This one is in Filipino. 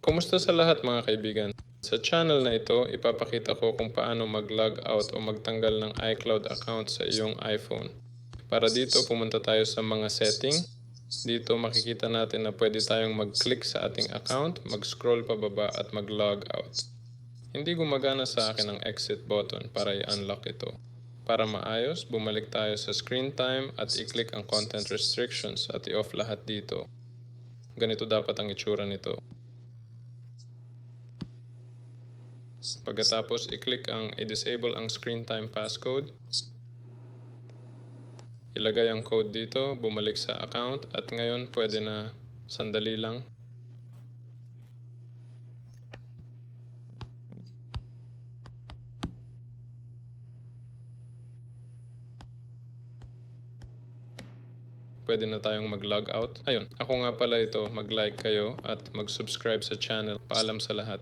Kumusta sa lahat mga kaibigan? Sa channel na ito, ipapakita ko kung paano mag-log out o magtanggal ng iCloud account sa iyong iPhone. Para dito, pumunta tayo sa mga setting. Dito makikita natin na pwede tayong mag-click sa ating account, mag-scroll pababa at mag-log out. Hindi gumagana sa akin ang exit button para i-unlock ito. Para maayos, bumalik tayo sa screen time at i-click ang content restrictions at i-off lahat dito. Ganito dapat ang itsura nito. Pagkatapos, i-click ang i-disable ang screen time passcode. Ilagay ang code dito, bumalik sa account at ngayon pwede na. Sandali lang. Pwede na tayong mag-log out. Ayun, ako nga pala ito, mag-like kayo at mag-subscribe sa channel. Paalam sa lahat.